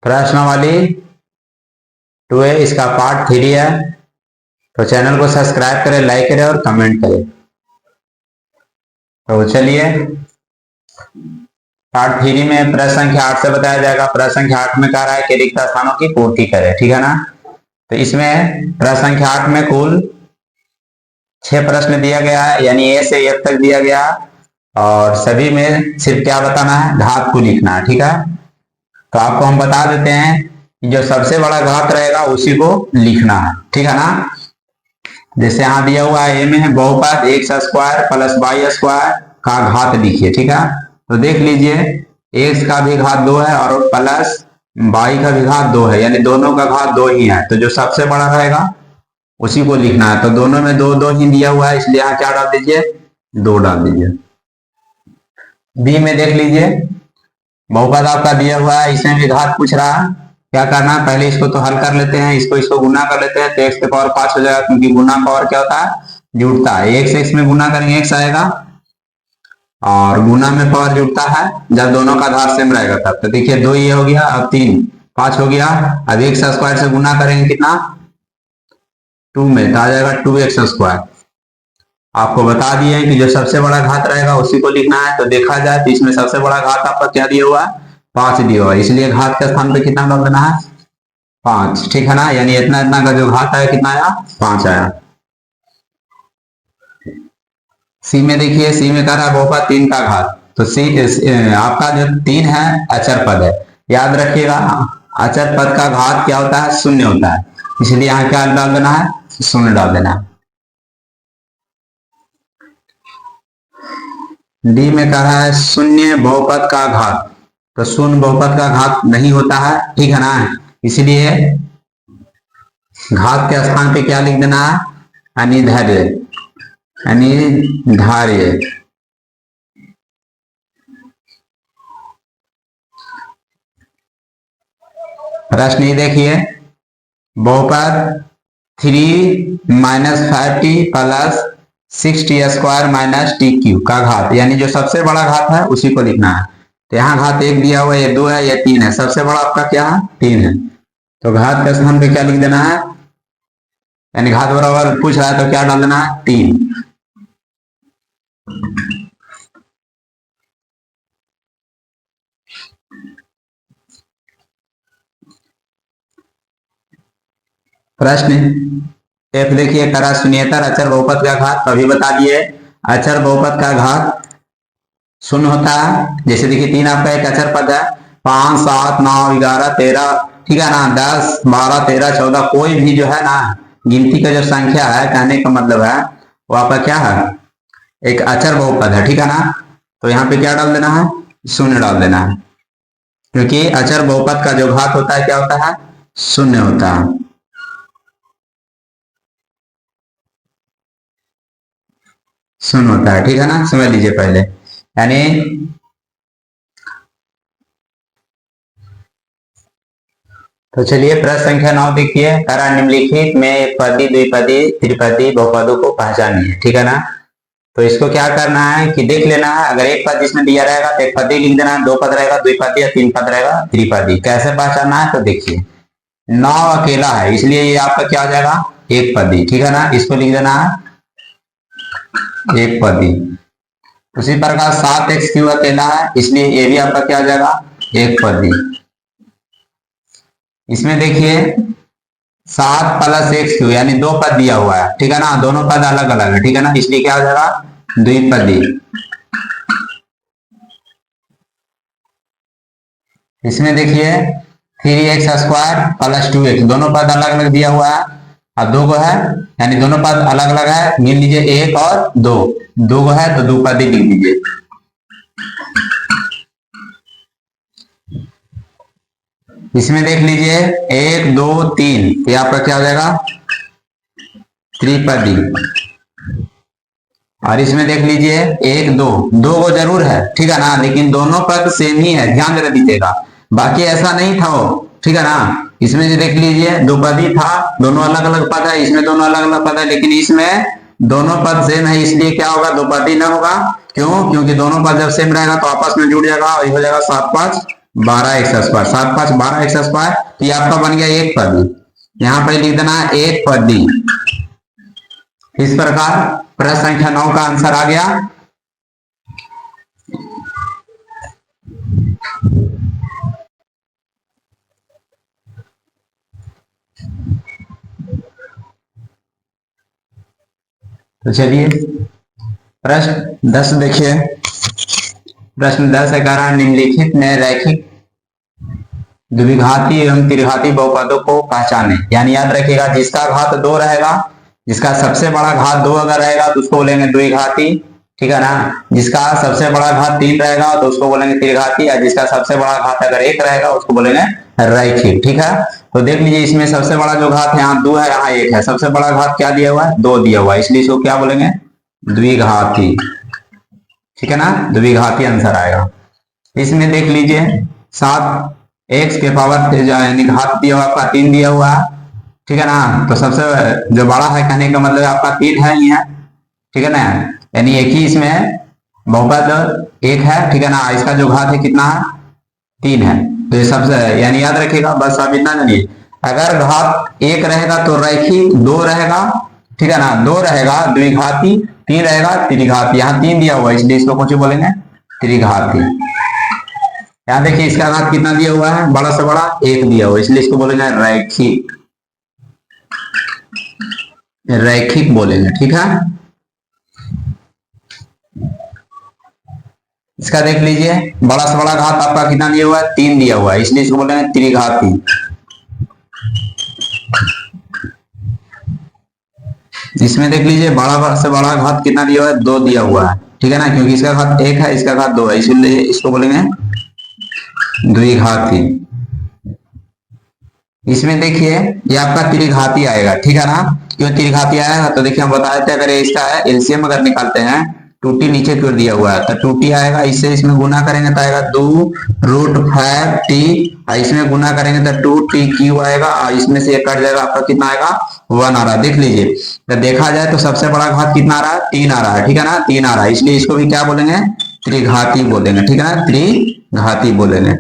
प्रश्नावली 2 है, इसका पार्ट 3 है। तो चैनल को सब्सक्राइब करें, लाइक करें और कमेंट करें। तो चलिए पार्ट 3 में प्रश्न संख्या 8 से बताया जाएगा। प्रश्न संख्या 8 में कह रहा है कि रिक्त स्थानों की पूर्ति करें, ठीक है ना। तो इसमें प्रश्न संख्या 8 में कुल 6 प्रश्न दिया गया है, यानी ए से F तक दिया गया, और सभी में सिर्फ क्या बताना है, घात को लिखना है, ठीक है। तो आपको हम बता देते हैं कि जो सबसे बड़ा घात रहेगा उसी को लिखना है, ठीक है ना। जैसे यहाँ दिया हुआ है, ए में है बहुपद x square plus y square का घात लिखिए, ठीक है। तो देख लीजिए x का भी घात 2 है और प्लस y का भी घात 2 है, यानी दोनों का घात 2 ही है। तो जो सबसे बड़ा रहेगा उसी को लिखना है। तो दोनों में 2 2 ही दिया हुआ है, इसलिए यहाँ क्या डाल दीजिए, 2 डाल दीजिए। बी में देख लीजिए बहुपद आपका दिया हुआ है, इसमें भी घात पूछ रहा है। क्या करना है, पहले इसको तो हल कर लेते हैं, इसको गुना कर लेते हैं। तो x की पावर 5 हो जाएगा, क्योंकि गुना पावर क्या होता है, जुड़ता है। x x में गुना करेंगे x आएगा, और गुना में पावर जुड़ता है जब दोनों का आधार सेम रहेगा तब। तो देखिए 2 ये हो गया, अब 3 5 हो गया। अब x स्क्वायर से गुना करेंगे कितना, 2 में, तो आ जाएगा 2x स्क्वायर। आपको बता दिए कि जो सबसे बड़ा घात रहेगा उसी को लिखना है। तो देखा जाए तो इसमें सबसे बड़ा घात आपका क्या दिया हुआ है, 5 दिया हुआ है, इसलिए घात के स्थान पे कितना डाल देना है, 5, ठीक है ना। यानी इतना इतना का जो घात आया कितना आया, 5 आया। सी में देखिए, सी में कह रहा है बहुपद 3 का घात। तो सी आपका जो 3 है अचर पद है, याद रखिएगा अचर पद का घात क्या होता है, 0 होता है, इसलिए यहाँ क्या डाल देना है, 0 डाल देना है। डी में कह रहा है 0 बहुपद का घात। तो 0 बहुपद का घात नहीं होता है, ठीक है ना, इसलिए घात के स्थान पे क्या लिख देना है, अनिधार्य, अनिधार्य। प्रश्न ये देखिए, बहुपद 3 - 5t plus 6t square minus T का घात, यानी जो सबसे बड़ा घात है उसी को लिखना है। तो यहाँ घात 1 दिया हुआ है, ये 2 है, ये 3 है, सबसे बड़ा आपका क्या है, 3 है। तो घात के स्थान पे क्या लिख देना है, यानी घात बराबर पूछ रहा है तो क्या डाल देना है, 3। प्रश्न F देखिए, करा शून्येतर अचर बहुपद का घात। अभी बता दिए अचर बहुपद का घात 0 होता है। जैसे देखिए 3 आपका एक अचर पद है, 5 7 9 11 13, ठीक है ना, 10 12 13 14, कोई भी जो है ना गिनती का जो संख्या है, कहने का मतलब है वो आपका क्या है, एक अचर बहुपद है, ठीक है ना। तो यहाँ पे क्या डाल देना है, 0 डाल देना है, क्योंकि अचर बहुपद का जो घात होता है क्या होता है, 0 होता है। शून्य होता है, ठीक है ना, समझ लीजिए पहले। यानी तो चलिए प्रश्न संख्या 9 देखिए, करा निम्नलिखित में एक पदी द्विपदी त्रिपदी बहुपदों को पहचानिए, ठीक है ना। तो इसको क्या करना है कि देख लेना है, अगर एक पद इसमें दिया रहेगा तो एक पदी लिख देना है, 2 पद रहेगा द्विपदी, या 3 पद रहेगा त्रिपदी। कैसे पहचानना है, तो देखिए 9 अकेला है, इसलिए ये आपका क्या हो जाएगा, एक पदी, ठीक है ना, इसको लिख देना है एक पदी। उसी प्रकार 7x क्यों अकेला है, इसलिए ये भी आपका क्या हो जाएगा, एक पदी। इसमें देखिए 7 + x³ यानी 2 पद दिया हुआ है, ठीक है ना, दोनों पद अलग अलग है, ठीक है ना, इसलिए क्या हो जाएगा, द्विपदी। इसमें देखिए 3x² + 2x, दोनों पद अलग अलग दिया हुआ है, अब 2 को है, यानी दोनों पद अलग अलग है, गिन लीजिए 1 और 2, 2 को है तो द्विपदी लिख लीजिए। इसमें देख लीजिए 1 2 3, ये आपका क्या हो जाएगा, त्रिपदी। और इसमें देख लीजिए 1 2, 2 को जरूर है, ठीक है ना, लेकिन दोनों पद सेम ही है, ध्यान रख दीजिएगा, बाकी ऐसा नहीं था वो, ठीक है ना। इसमें जो देख लीजिए द्विपदी था, दोनों अलग अलग पद है, इसमें दोनों अलग अलग पद है, लेकिन इसमें दोनों पद सेम है, इसलिए क्या होगा, द्विपदी न होगा। क्यों, क्योंकि दोनों पद जब सेम रहेगा तो आपस में जुड़ जाएगा और हो जाएगा 7 5 12x², 7 5 12x²। तो ये आपका बन गया एक पदी, यहां पर लिख देना एक पदी। इस प्रकार प्रश्न संख्या 9 का आंसर आ गया। तो चलिए प्रश्न 10 देखिए। प्रश्न 10 कह रहा है निम्नलिखित में रैखिक द्विघाती एवं त्रिघाती बहुपदों को पहचाने। यानी याद रखिएगा, जिसका घात 2 रहेगा, जिसका सबसे बड़ा घात 2 अगर रहेगा तो उसको बोलेंगे द्विघाती, ठीक है ना। जिसका सबसे बड़ा घात 3 रहेगा तो उसको बोलेंगे त्रिघाती, और जिसका सबसे बड़ा घात अगर 1 रहेगा उसको बोलेंगे रैखिक, ठीक है। तो देख लीजिए, इसमें सबसे बड़ा जो घात है यहाँ 2 है, यहाँ 1 है। सबसे बड़ा घात क्या दिया हुआ है? 2 दिया हुआ है, इसलिए इसको क्या बोलेंगे? द्विघाती, ठीक है ना। द्विघाती आंसर आएगा। इसमें देख लीजिए 7x के पावर यानी घात दिया हुआ आपका 3 दिया हुआ है, ठीक है ना। तो सबसे जो बड़ा है कहने का मतलब आपका 3 है ही है, ठीक है ना। यानी एक ही इसमें बहुपद 1 है, ठीक है ना। इसका जो घात है कितना है? 3 है। तो ये सबसे यानी याद रखिएगा, बस अब इतना जानिए, अगर घात 1 रहेगा तो रैखिक, 2 रहेगा, ठीक है ना, 2 रहेगा द्विघाती, 3 रहेगा त्रिघाती। यहाँ 3 दिया हुआ है इसलिए इसको कौन बोलेंगे? त्रिघाती। यहाँ देखिए इसका घात कितना दिया हुआ है? बड़ा से बड़ा 1 दिया हुआ है, इसलिए इसको बोलेंगे रैखिक, रैखिक बोलेंगे, ठीक है। इसका देख लीजिए, बड़ा से बड़ा घात आपका कितना दिया हुआ है? 3 दिया हुआ है, इसलिए इसको बोलेंगे त्रिघाती। इसमें देख लीजिए, बड़ा से बड़ा घात कितना दिया हुआ है? 2 दिया हुआ है, ठीक है ना, क्योंकि इसका घात 1 है, इसका घात 2 है, इसलिए इसको बोलेंगे द्विघाती। इसमें देखिए ये आपका त्रिघाती आएगा, ठीक है ना। क्यों त्रिघाती आएगा? तो देखिए हम बता देते हैं, अगर इसका एलसीएम अगर निकालते हैं, 2t नीचे की ओर दिया हुआ है तो 2t आएगा, इससे इसमें गुना करेंगे तो आएगा 2√5t, और इसमें गुना करेंगे तो 2t³ आएगा, और इसमें से 1 कट जाएगा, आपका कितना आएगा? 1 आ रहा है। देख लीजिए, तो देखा जाए तो सबसे बड़ा घात कितना आ रहा है? 3 आ रहा है, ठीक है ना, 3 आ रहा है, इसलिए इसको भी क्या बोलेंगे? त्रिघाती बोलेंगे, ठीक है ना, त्रिघाती बोलेंगे।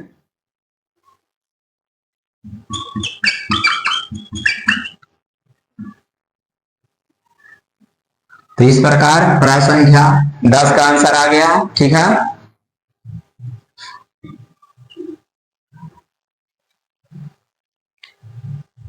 तो इस प्रकार प्रश्न संख्या 10 का आंसर आ गया, ठीक है।